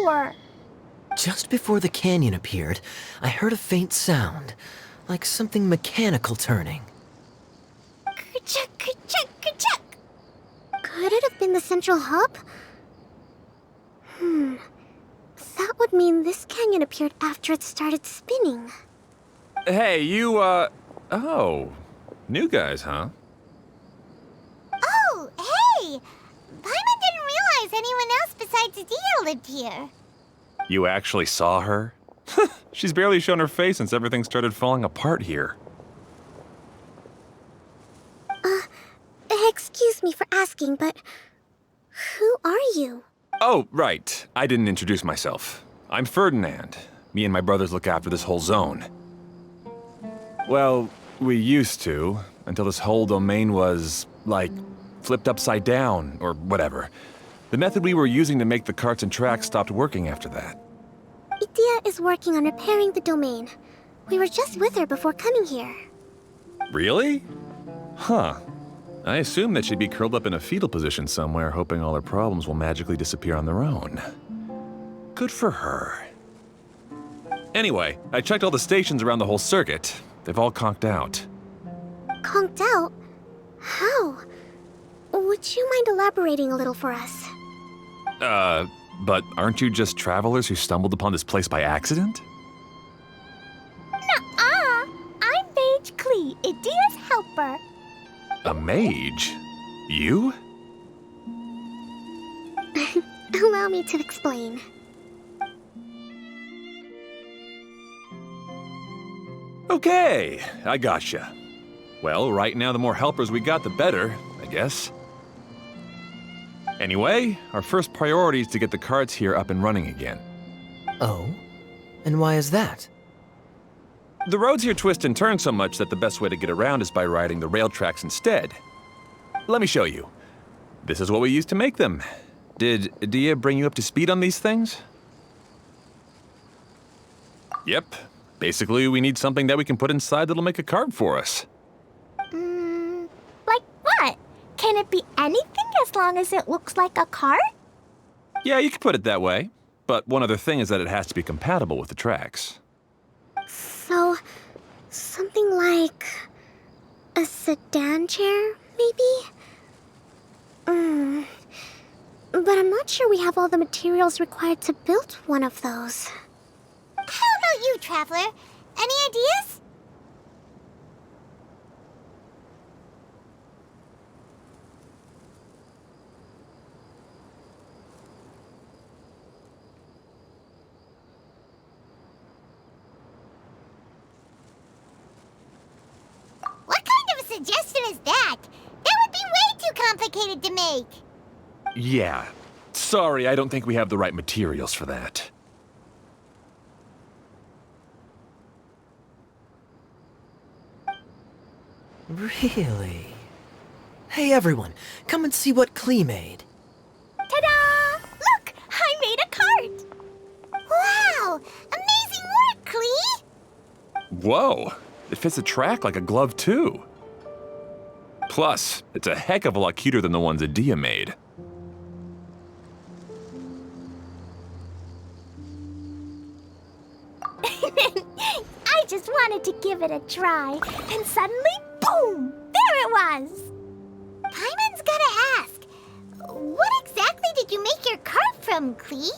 before. Just before the canyon appeared, I heard a faint sound, like something mechanical turning. Ka-chuck, ka-chuck, ka-chuck. Could it have been the central hub? That would mean this canyon appeared after it started spinning. Hey, you, oh. New guys, huh? Oh, hey! Paimon didn't realize anyone else besides Adia lived here. You actually saw her? She's barely shown her face since everything started falling apart here. Excuse me for asking, but who are you? Oh, right. I didn't introduce myself. I'm Ferdinand. Me and my brothers look after this whole zone. Well, we used to, until this whole domain was, like, flipped upside down, or whatever. The method we were using to make the carts and tracks stopped working after that. Adia is working on repairing the domain. We were just with her before coming here. Really? Huh. I assume that she'd be curled up in a fetal position somewhere, hoping all her problems will magically disappear on their own. Good for her. Anyway, I checked all the stations around the whole circuit. They've all conked out. Conked out? How? Would you mind elaborating a little for us? But aren't you just travelers who stumbled upon this place by accident? Nuh-uh! I'm Mage Klee, Adia's helper. A mage? You? Allow me to explain. Okay, I gotcha. Well, right now the more helpers we got, the better, I guess. Anyway, our first priority is to get the carts here up and running again. Oh? And why is that? The roads here twist and turn so much that the best way to get around is by riding the rail tracks instead. Let me show you. This is what we used to make them. Did Adia bring you up to speed on these things? Yep. Basically, we need something that we can put inside that'll make a cart for us. Like what? Can it be anything as long as it looks like a cart? Yeah, you could put it that way. But one other thing is that it has to be compatible with the tracks. So, something like a sedan chair, maybe? But I'm not sure we have all the materials required to build one of those. How about you, Traveler? Any ideas? What kind of a suggestion is that? That would be way too complicated to make. Yeah. Sorry, I don't think we have the right materials for that. Really? Hey everyone, come and see what Klee made. Ta-da! Look! I made a cart! Wow! Amazing work, Klee! Whoa! It fits the track like a glove, too. Plus, it's a heck of a lot cuter than the ones Adia made. I just wanted to give it a try, and suddenly, boom! There it was! Paimon's gotta ask, what exactly did you make your cart from, Klee?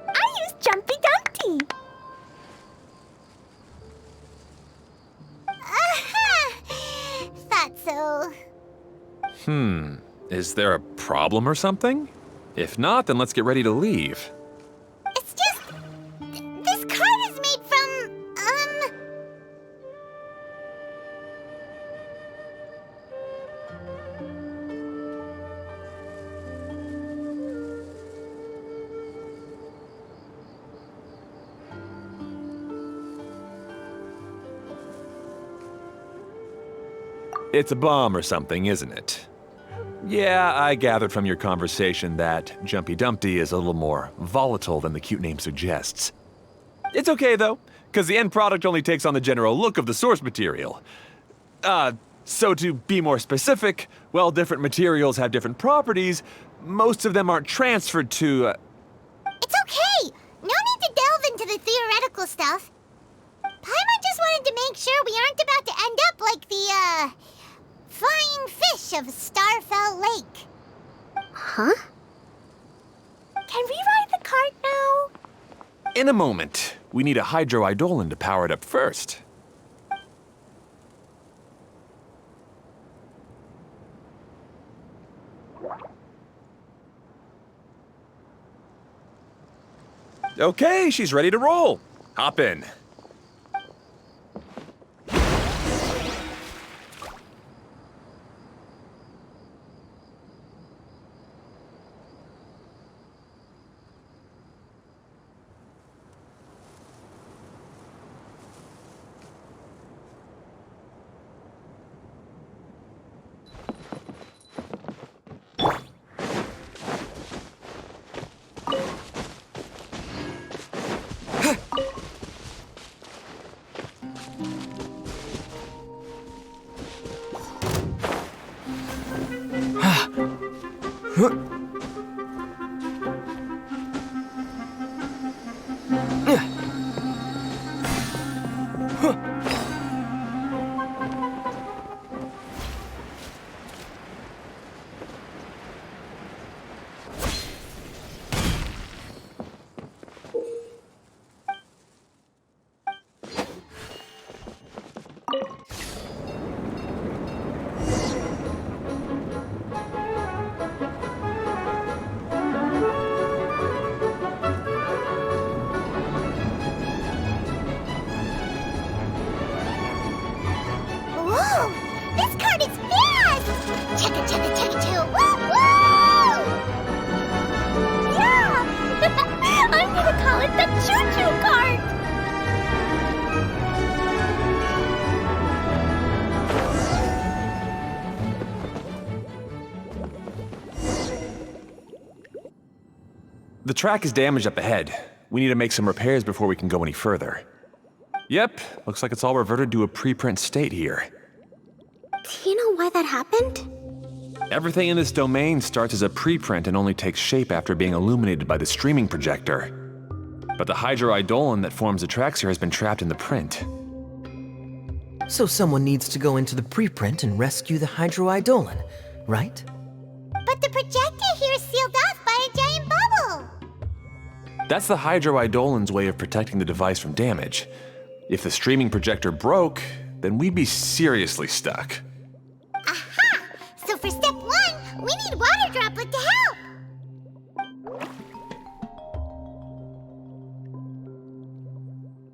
I used Jumpy Dumpty! Thought so. Is there a problem or something? If not, then let's get ready to leave. It's just... this cart is made from, It's a bomb or something, isn't it? Yeah, I gathered from your conversation that Jumpy Dumpty is a little more volatile than the cute name suggests. It's okay, though, because the end product only takes on the general look of the source material. So to be more specific, while different materials have different properties, most of them aren't transferred to... It's okay. No need to delve into the theoretical stuff. Paimon just wanted to make sure we aren't about to end up like the, flying fish of Starfell Lake. Huh? Can we ride the cart now? In a moment. We need a hydroidolin to power it up first. Okay, she's ready to roll. Hop in. Whoa! This cart is fast! Chugga chugga chugga choo! Woo woo! Yeah! I'm gonna call it the choo-choo cart! The track is damaged up ahead. We need to make some repairs before we can go any further. Yep, looks like it's all reverted to a preprint state here. Do you know why that happened? Everything in this domain starts as a preprint and only takes shape after being illuminated by the streaming projector. But the hydroidolin that forms the tracks here has been trapped in the print. So someone needs to go into the preprint and rescue the hydroidolin, right? But the projector here is sealed off by a giant bubble! That's the hydroidolin's way of protecting the device from damage. If the streaming projector broke, then we'd be seriously stuck. Aha! So for step 1, we need water droplet to help!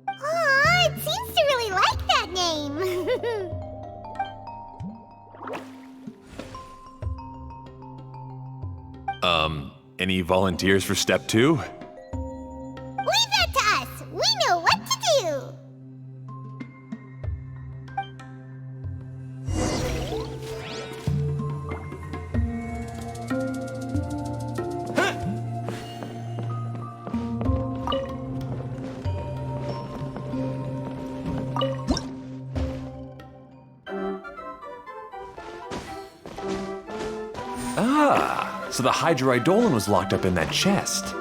Aw, it seems to really like that name! Any volunteers for step 2? Leave that to us! We know what to do! Ah, so the hydroidolin was locked up in that chest.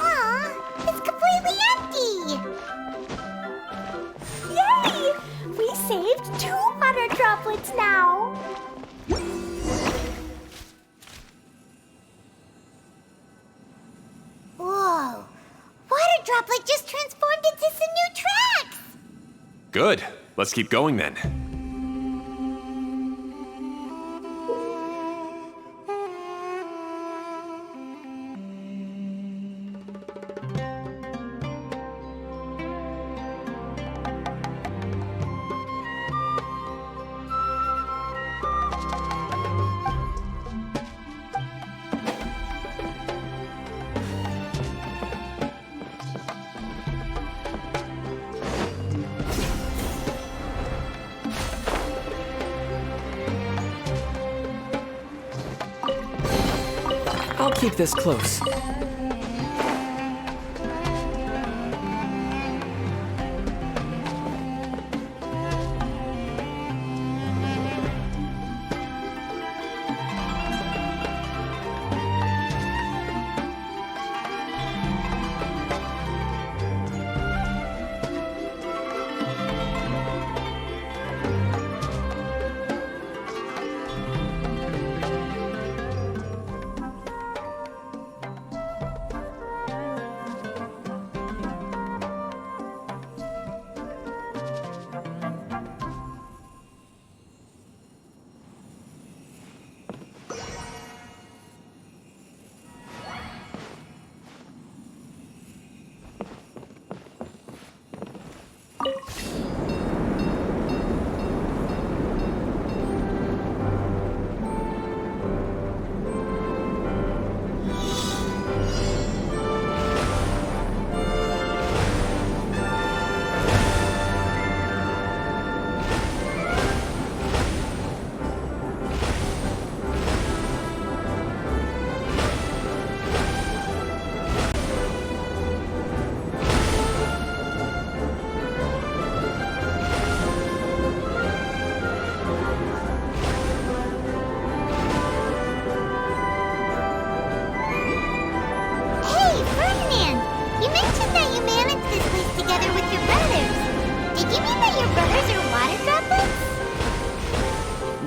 Aw, it's completely empty! Yay! We saved 2 water droplets now! Whoa! Water droplet just transformed into some new tracks! Good. Let's keep going then. I'll keep this close.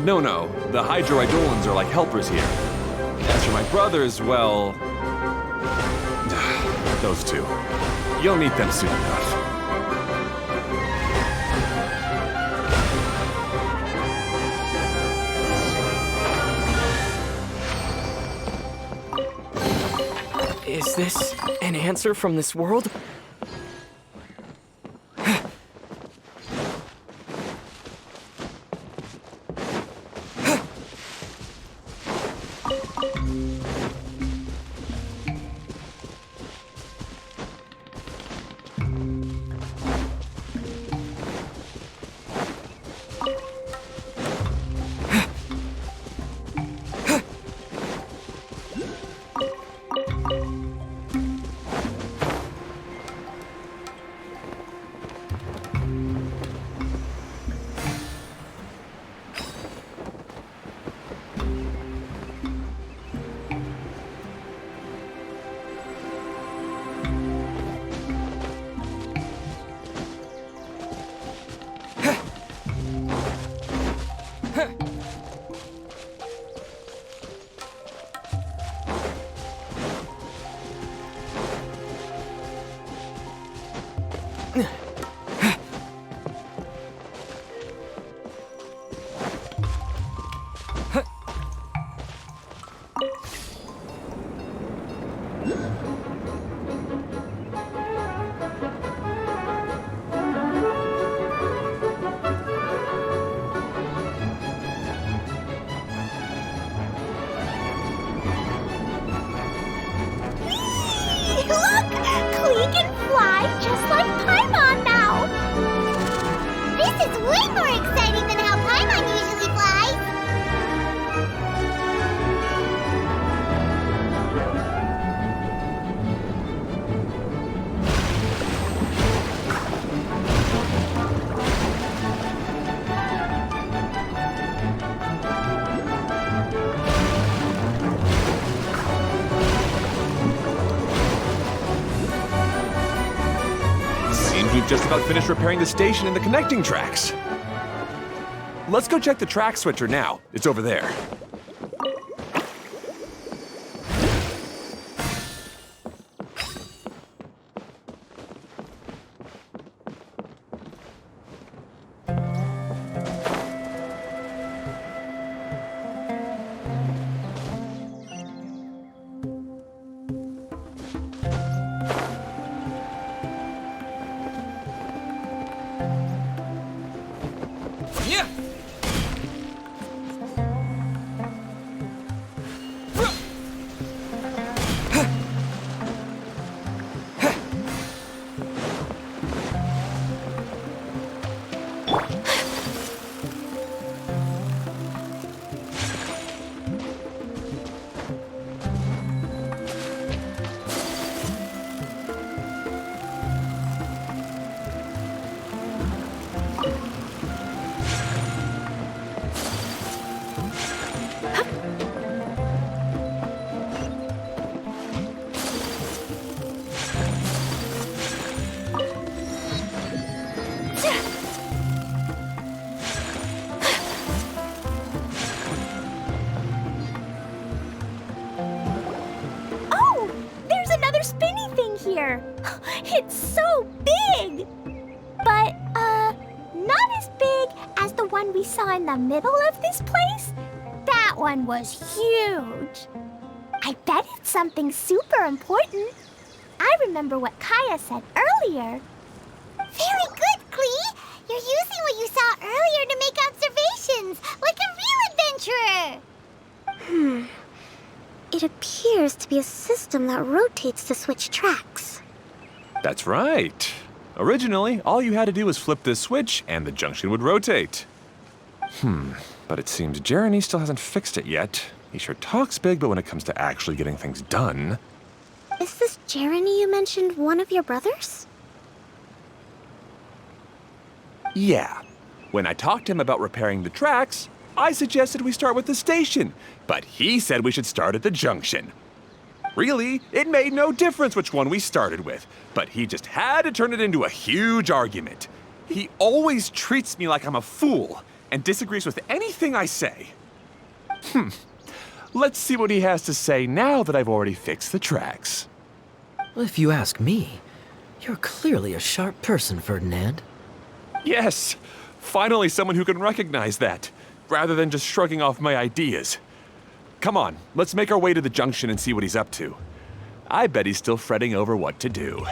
No. The hydroidolins are like helpers here. As for my brothers, well... those two. You'll meet them soon enough. Is this an answer from this world? Look! Klee can fly just like Paimon now! This is way more exciting than how Paimon usually flies! We've just about finished repairing the station and the connecting tracks. Let's go check the track switcher now. It's over there. It's so big! But, not as big as the one we saw in the middle of this place. That one was huge. I bet it's something super important. I remember what Kaya said earlier. Very good, Klee! You're using what you saw earlier to make observations, like a real adventurer! It appears to be a system that rotates to switch tracks. That's right. Originally, all you had to do was flip this switch and the junction would rotate. But it seems Jeremy still hasn't fixed it yet. He sure talks big, but when it comes to actually getting things done... Is this Jeremy you mentioned one of your brothers? Yeah. When I talked to him about repairing the tracks, I suggested we start with the station, but he said we should start at the junction. Really, it made no difference which one we started with, but he just had to turn it into a huge argument. He always treats me like I'm a fool, and disagrees with anything I say. Let's see what he has to say now that I've already fixed the tracks. Well, if you ask me, you're clearly a sharp person, Ferdinand. Yes, finally someone who can recognize that, rather than just shrugging off my ideas. Come on, let's make our way to the junction and see what he's up to. I bet he's still fretting over what to do.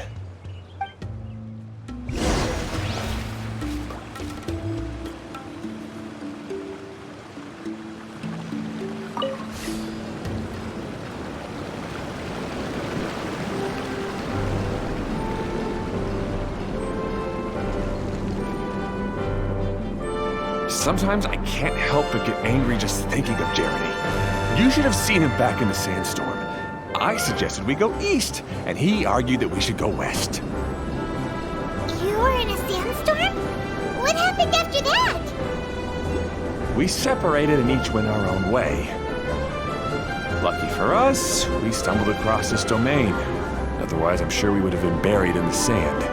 Sometimes I can't help but get angry just thinking of Jeremy. You should have seen him back in the sandstorm. I suggested we go east, and he argued that we should go west. You were in a sandstorm? What happened after that? We separated and each went our own way. Lucky for us, we stumbled across this domain. Otherwise, I'm sure we would have been buried in the sand.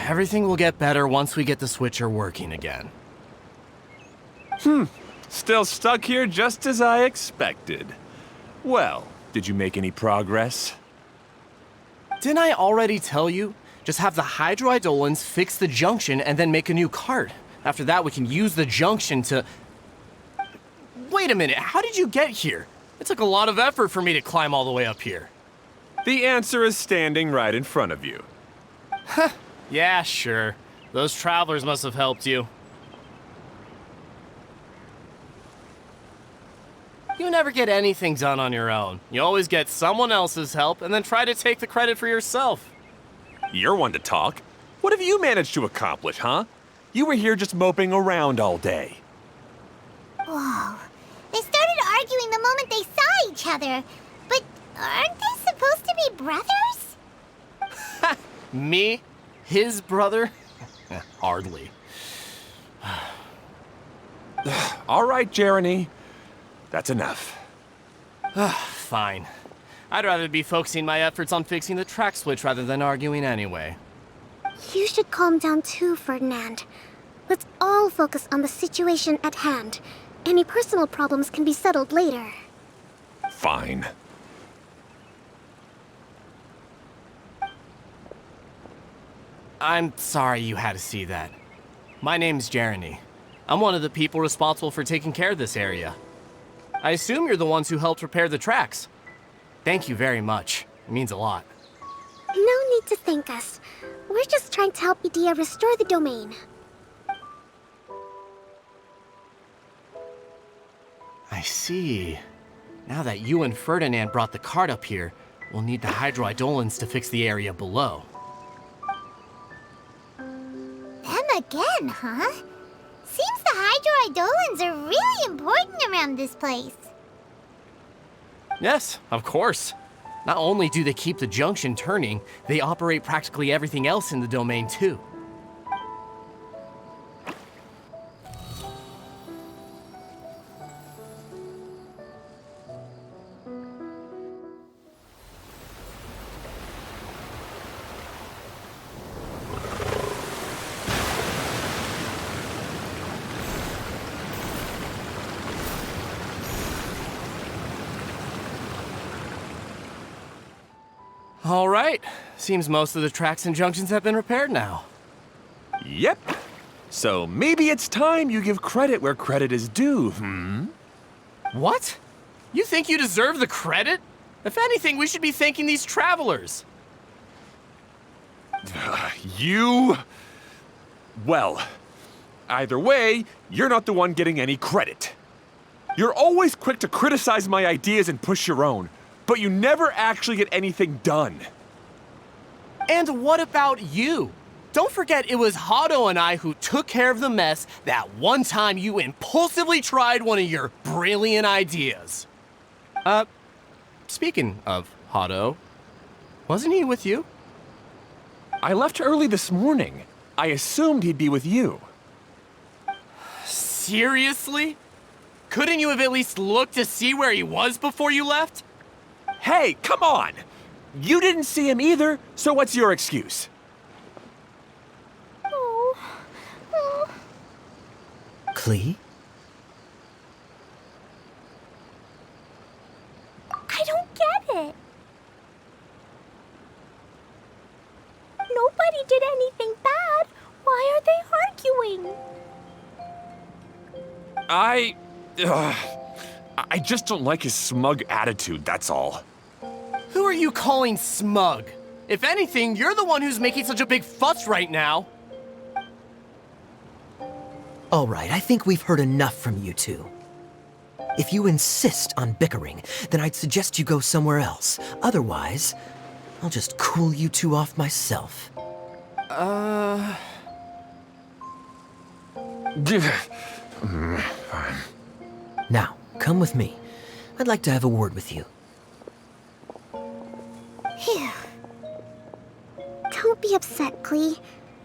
Everything will get better once we get the switcher working again. Still stuck here just as I expected. Well, did you make any progress? Didn't I already tell you? Just have the hydroidolins fix the junction and then make a new cart. After that, we can use the junction to... Wait a minute, how did you get here? It took a lot of effort for me to climb all the way up here. The answer is standing right in front of you. Yeah, sure. Those travelers must have helped you. You never get anything done on your own. You always get someone else's help and then try to take the credit for yourself. You're one to talk. What have you managed to accomplish, huh? You were here just moping around all day. Whoa. They started arguing the moment they saw each other. But aren't they supposed to be brothers? Me? His brother? Hardly. All right, Jeremy. That's enough. Fine. I'd rather be focusing my efforts on fixing the track switch rather than arguing anyway. You should calm down too, Ferdinand. Let's all focus on the situation at hand. Any personal problems can be settled later. Fine. I'm sorry you had to see that. My name's Jeremy. I'm one of the people responsible for taking care of this area. I assume you're the ones who helped repair the tracks. Thank you very much. It means a lot. No need to thank us. We're just trying to help Idea restore the domain. I see. Now that you and Ferdinand brought the cart up here, we'll need the hydroidolins to fix the area below. Them again, huh? Seems the hydroidolins are really important around this place. Yes, of course. Not only do they keep the junction turning, they operate practically everything else in the domain too. All right. Seems most of the tracks and junctions have been repaired now. Yep. So maybe it's time you give credit where credit is due, What? You think you deserve the credit? If anything, we should be thanking these travelers. You... Well, either way, you're not the one getting any credit. You're always quick to criticize my ideas and push your own, but you never actually get anything done. And what about you? Don't forget it was Hado and I who took care of the mess that one time you impulsively tried one of your brilliant ideas. speaking of Hado, wasn't he with you? I left early this morning. I assumed he'd be with you. Seriously? Couldn't you have at least looked to see where he was before you left? Hey, come on! You didn't see him either, so what's your excuse? Oh. Oh. Klee? I don't get it. Nobody did anything bad. Why are they arguing? I just don't like his smug attitude, that's all. Who are you calling smug? If anything, you're the one who's making such a big fuss right now. All right, I think we've heard enough from you two. If you insist on bickering, then I'd suggest you go somewhere else. Otherwise, I'll just cool you two off myself. Fine. Now, come with me. I'd like to have a word with you. Phew. Don't be upset, Klee.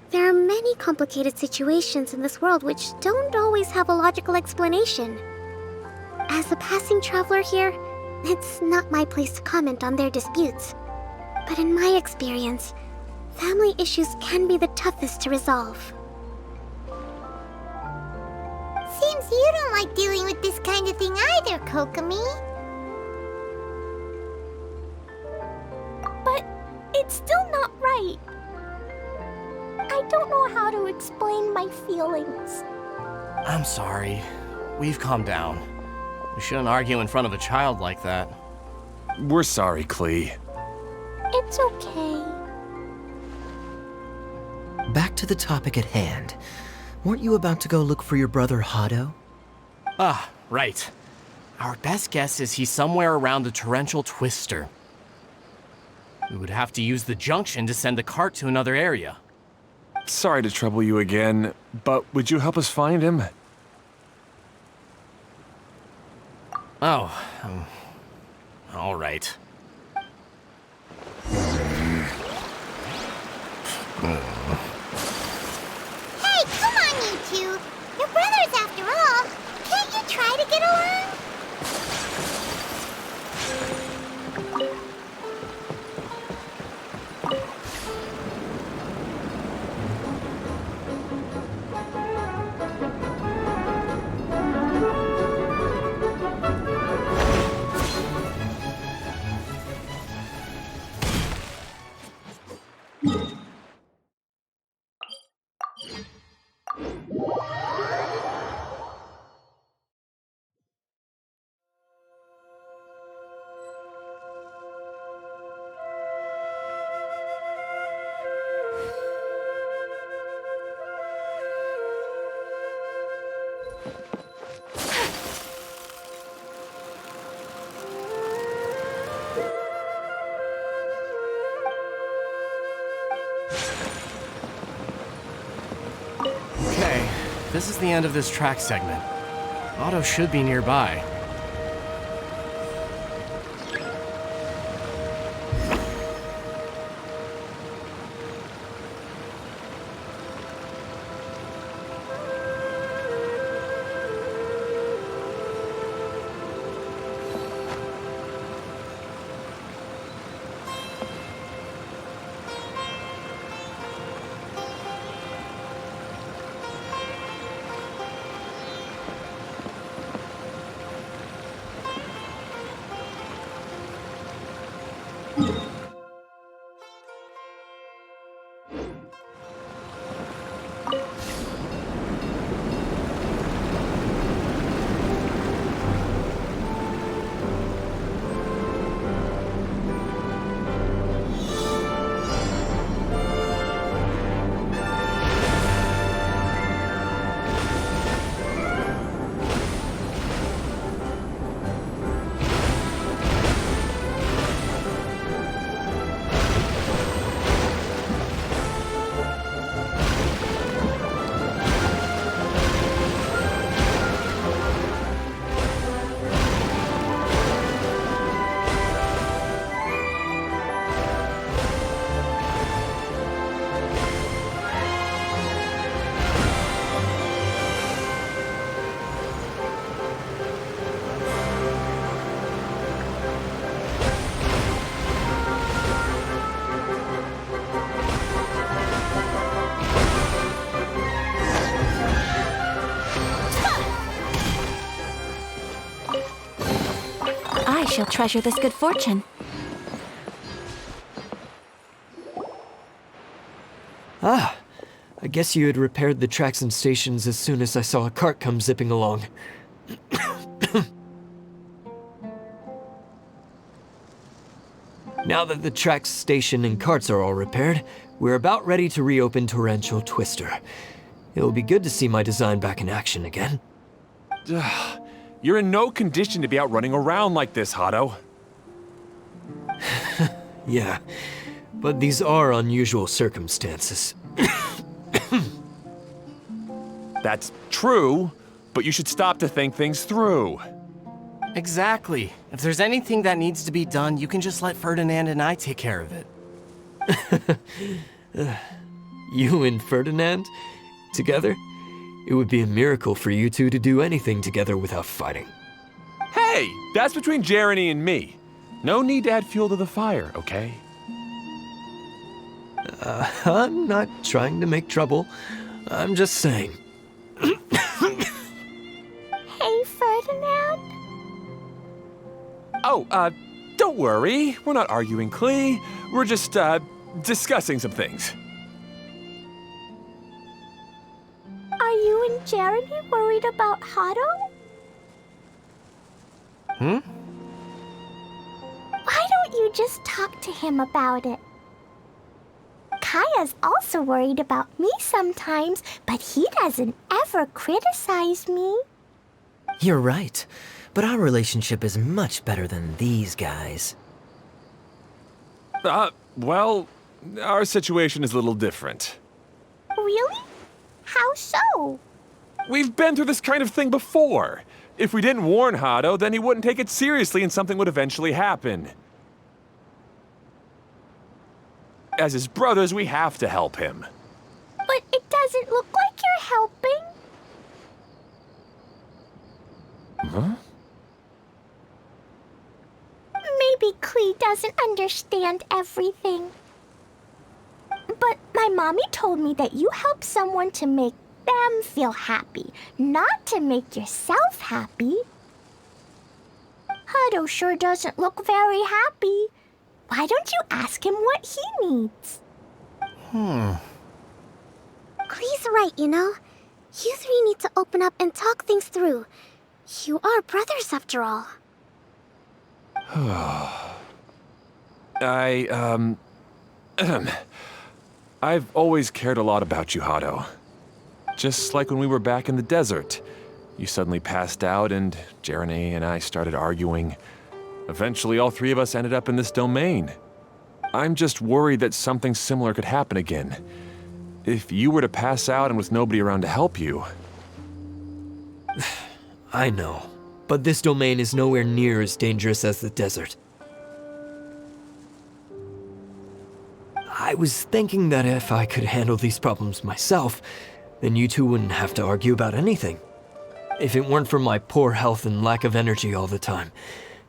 There are many complicated situations in this world which don't always have a logical explanation. As a passing traveler here, it's not my place to comment on their disputes. But in my experience, family issues can be the toughest to resolve. Seems you don't like dealing with this kind of thing either, Kokomi. But it's still not right. I don't know how to explain my feelings. I'm sorry. We've calmed down. We shouldn't argue in front of a child like that. We're sorry, Klee. It's okay. Back to the topic at hand. Weren't you about to go look for your brother Hado? Ah, right. Our best guess is he's somewhere around the torrential twister. We would have to use the junction to send the cart to another area. Sorry to trouble you again, but would you help us find him? Oh, all right. Hey, come on, you two. You're brothers after all. Can't you try to get along? Okay, this is the end of this track segment. Otto should be nearby. treasure this good fortune. Ah, I guess you had repaired the tracks and stations as soon as I saw a cart come zipping along. Now that the tracks, station, and carts are all repaired, we're about ready to reopen Torrential Twister. It'll be good to see my design back in action again. You're in no condition to be out running around like this, Hado. Yeah, but these are unusual circumstances. That's true, but you should stop to think things through. Exactly. If there's anything that needs to be done, you can just let Ferdinand and I take care of it. You and Ferdinand? Together? It would be a miracle for you two to do anything together without fighting. Hey, that's between Jeremy and me. No need to add fuel to the fire, okay? I'm not trying to make trouble. I'm just saying. Hey, Ferdinand. Oh, don't worry. We're not arguing, Klee. We're just, discussing some things. Are you and Jeremy worried about Hado? Why don't you just talk to him about it? Kaya's also worried about me sometimes, but he doesn't ever criticize me. You're right, but our relationship is much better than these guys. Well, our situation is a little different. Really? How so? We've been through this kind of thing before. If we didn't warn Hado, then he wouldn't take it seriously and something would eventually happen. As his brothers, we have to help him. But it doesn't look like you're helping. Huh? Maybe Klee doesn't understand everything. But my mommy told me that you help someone to make them feel happy, not to make yourself happy. Hado sure doesn't look very happy. Why don't you ask him what he needs? Klee's right, you know. You three need to open up and talk things through. You are brothers after all. I've always cared a lot about you, Hado. Just like when we were back in the desert. You suddenly passed out and Jeremy and I started arguing. Eventually, all three of us ended up in this domain. I'm just worried that something similar could happen again. If you were to pass out and with nobody around to help you... I know, but this domain is nowhere near as dangerous as the desert. I was thinking that if I could handle these problems myself, then you two wouldn't have to argue about anything. If it weren't for my poor health and lack of energy all the time,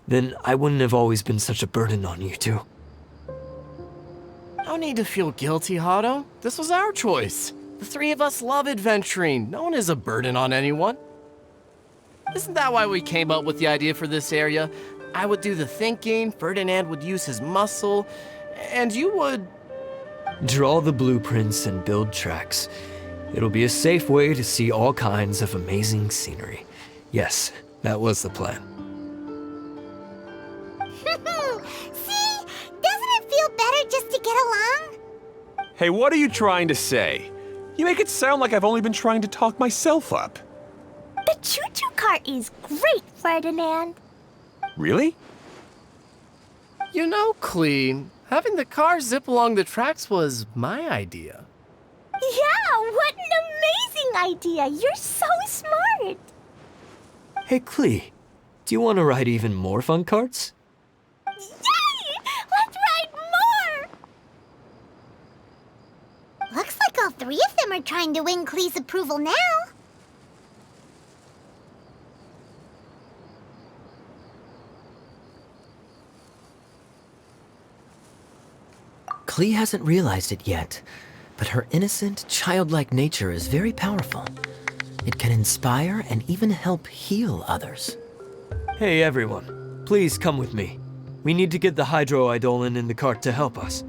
then I wouldn't have always been such a burden on you two. No need to feel guilty, Hado. This was our choice. The three of us love adventuring. No one is a burden on anyone. Isn't that why we came up with the idea for this area? I would do the thinking, Ferdinand would use his muscle, and you would... Draw the blueprints and build tracks. It'll be a safe way to see all kinds of amazing scenery. Yes, that was the plan. See? Doesn't it feel better just to get along? Hey, what are you trying to say? You make it sound like I've only been trying to talk myself up. The choo-choo cart is great, Ferdinand. Really? You know, Klee, having the car zip along the tracks was my idea. Yeah, what an amazing idea. You're so smart. Hey, Klee, do you want to ride even more fun carts? Yay! Let's ride more! Looks like all three of them are trying to win Klee's approval now. Klee hasn't realized it yet, but her innocent, childlike nature is very powerful. It can inspire and even help heal others. Hey everyone, Please come with me. We need to get the hydroidolin in the cart to help us.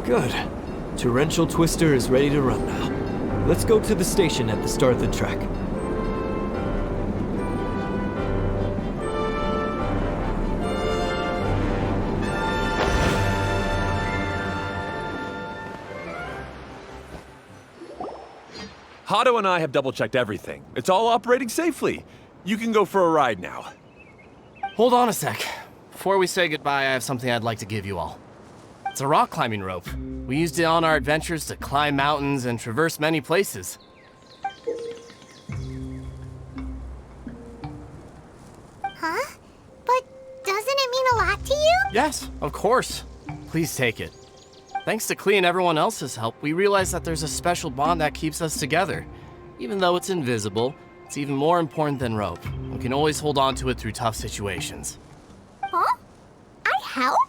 Good. Torrential Twister is ready to run now. Let's go to the station at the start of the track. Hato and I have double-checked everything. It's all operating safely. You can go for a ride now. Hold on a sec. Before we say goodbye, I have something I'd like to give you all. It's a rock climbing rope. We used it on our adventures to climb mountains and traverse many places. Huh? But doesn't it mean a lot to you? Yes, of course. Please take it. Thanks to Klee and everyone else's help, we realized that there's a special bond that keeps us together. Even though it's invisible, it's even more important than rope. We can always hold on to it through tough situations. Huh? I helped?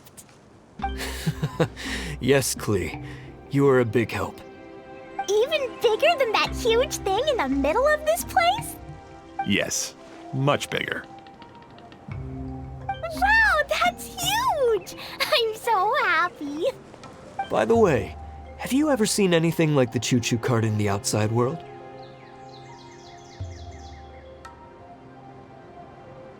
Yes, Klee. You are a big help. Even bigger than that huge thing in the middle of this place? Yes, much bigger. Wow, that's huge! I'm so happy. By the way, have you ever seen anything like the choo-choo cart in the outside world?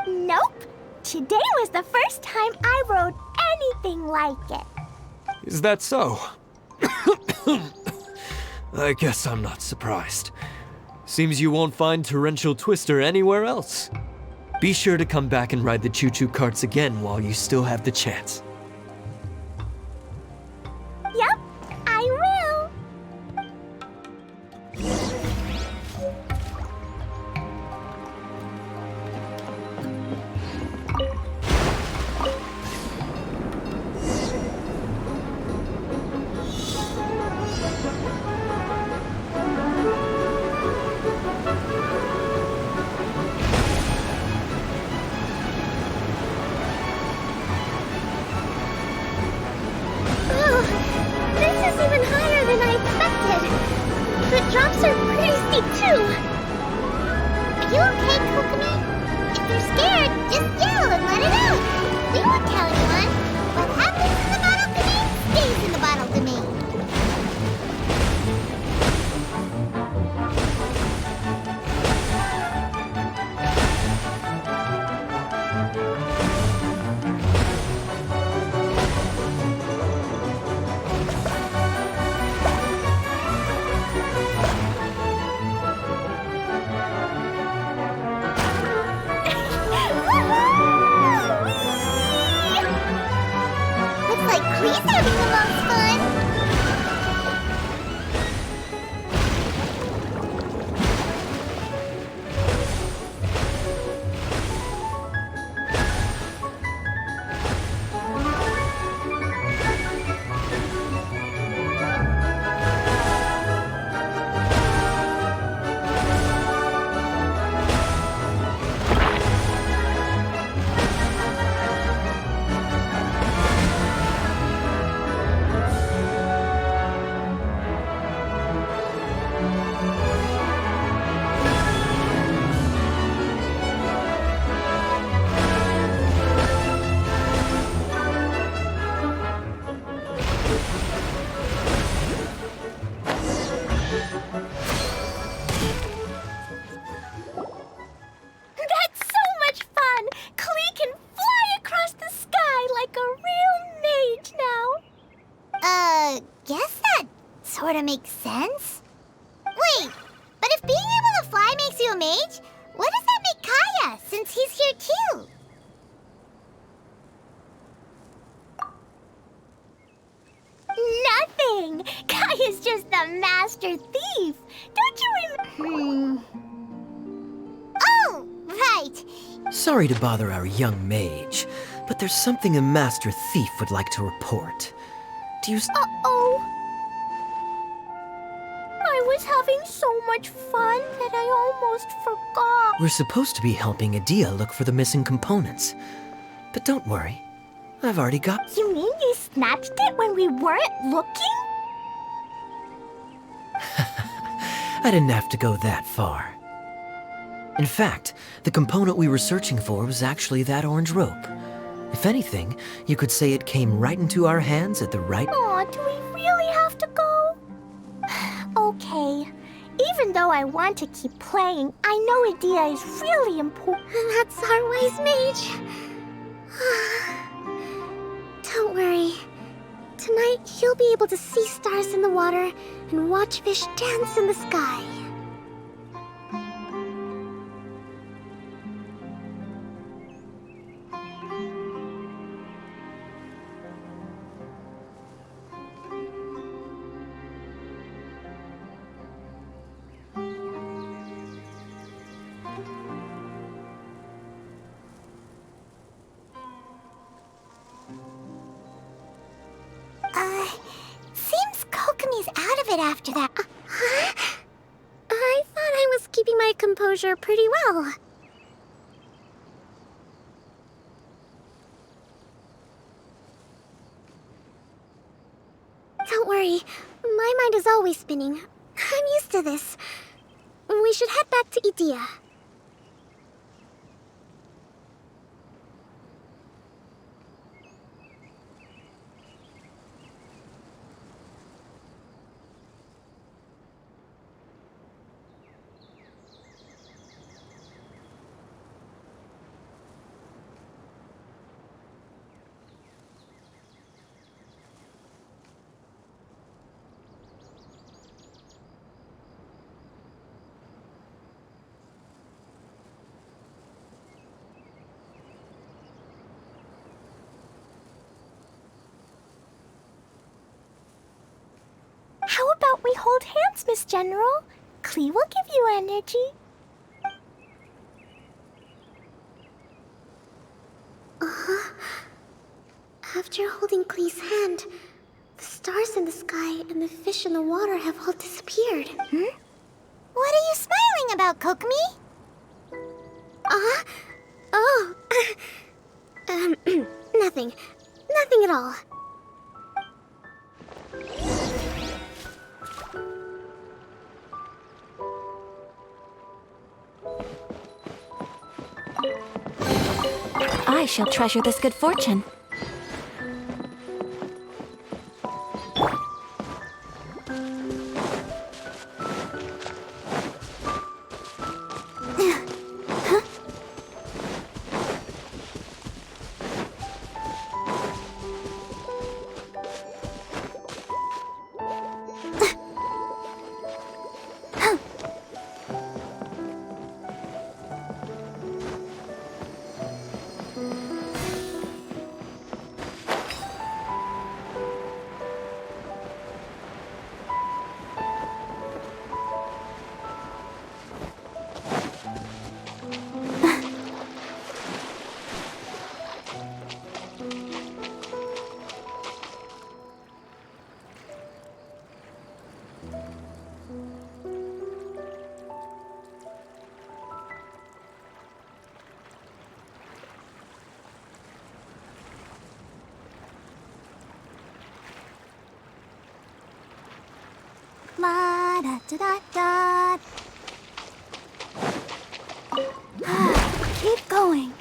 Nope. Today was the first time I rode anything like it. Is that so? I guess I'm not surprised. Seems you won't find Torrential Twister anywhere else. Be sure to come back and ride the choo-choo carts again while you still have the chance. Yep, I will. This is even higher than I expected. The drops are pretty steep too. Are you okay, Kokomi? If you're scared, just yell and let it out. We won't tell anyone. What happens in the bottle domain stays in the bottle domain. Looks like Klee's having the most fun. That's so much fun! Klee can fly across the sky like a real mage now. Guess that sorta makes sense. Wait, but if being able to fly makes you a mage, what does that make Kaya, since he's here too? Nothing! Kaya's just the master thief! Don't you remember? Oh, right. Sorry to bother our young mage, but there's something the Master Thief would like to report. Do you... Uh-oh. I was having so much fun that I almost forgot. We're supposed to be helping Adia look for the missing components. But don't worry, I've already got... You mean you snatched it when we weren't looking? I didn't have to go that far. In fact, the component we were searching for was actually that orange rope. If anything, you could say it came right into our hands at the right... Aw, do we really have to go? Okay. Even though I want to keep playing, I know Adia is really important. And that's our wise mage. Don't worry. Tonight, he'll be able to see stars in the water and watch fish dance in the sky. Seems Kokomi's out of it after that. I thought I was keeping my composure pretty well. Don't worry, my mind is always spinning. I'm used to this. We should head back to Idia. How about we hold hands, Miss General? Klee will give you energy. After holding Klee's hand, the stars in the sky and the fish in the water have all disappeared. What are you smiling about, Kokomi? Oh. Nothing. Nothing at all. I shall treasure this good fortune. La da da da da. Keep going.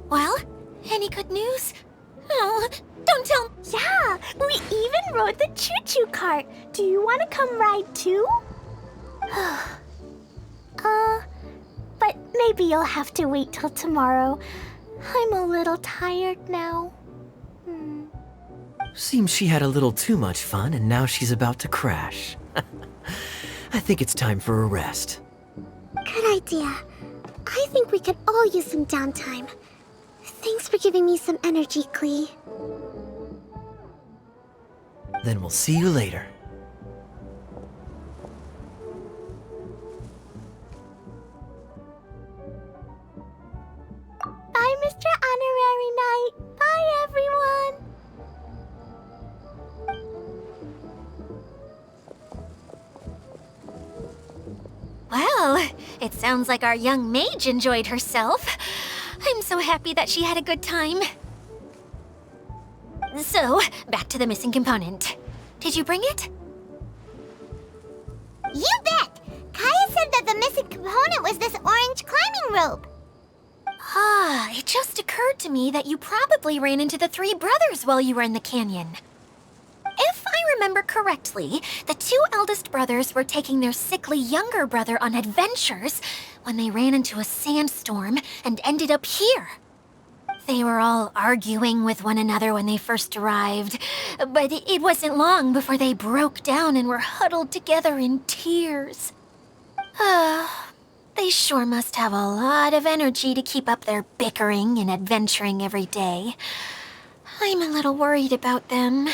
Well, any good news? Oh, don't tell... Yeah, we even rode the choo-choo cart. Do you want to come ride too? But maybe you'll have to wait till tomorrow. I'm a little tired now. Seems she had a little too much fun and now she's about to crash. I think it's time for a rest. Good idea. I think we could all use some downtime. Thanks for giving me some energy, Klee. Then we'll see you later. Bye, Mr. Honorary Knight. Bye, everyone. Well, it sounds like our young mage enjoyed herself. I'm so happy that she had a good time. So, back to the missing component. Did you bring it? You bet! Kaya said that the missing component was this orange climbing rope. Ah, it just occurred to me that you probably ran into the three brothers while you were in the canyon. If I remember correctly, the two eldest brothers were taking their sickly younger brother on adventures when they ran into a sandstorm and ended up here. They were all arguing with one another when they first arrived, but it wasn't long before they broke down and were huddled together in tears. They sure must have a lot of energy to keep up their bickering and adventuring every day. I'm a little worried about them,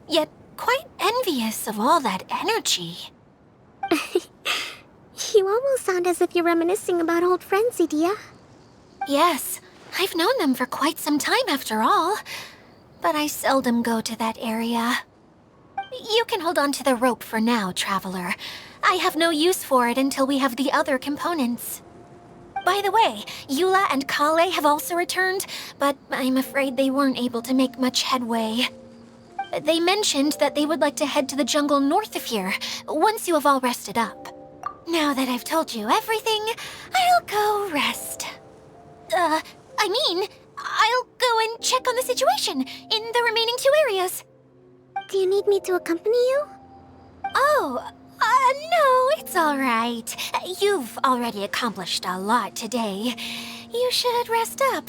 yet quite envious of all that energy. You almost sound as if you're reminiscing about old friends, Idia. Yes, I've known them for quite some time after all, but I seldom go to that area. You can hold on to the rope for now, Traveler. I have no use for it until we have the other components. By the way, Eula and Kale have also returned, but I'm afraid they weren't able to make much headway. They mentioned that they would like to head to the jungle north of here, once you have all rested up. Now that I've told you everything, I'll go rest. I'll go and check on the situation in the remaining two areas. Do you need me to accompany you? Oh, no, it's all right. You've already accomplished a lot today. You should rest up.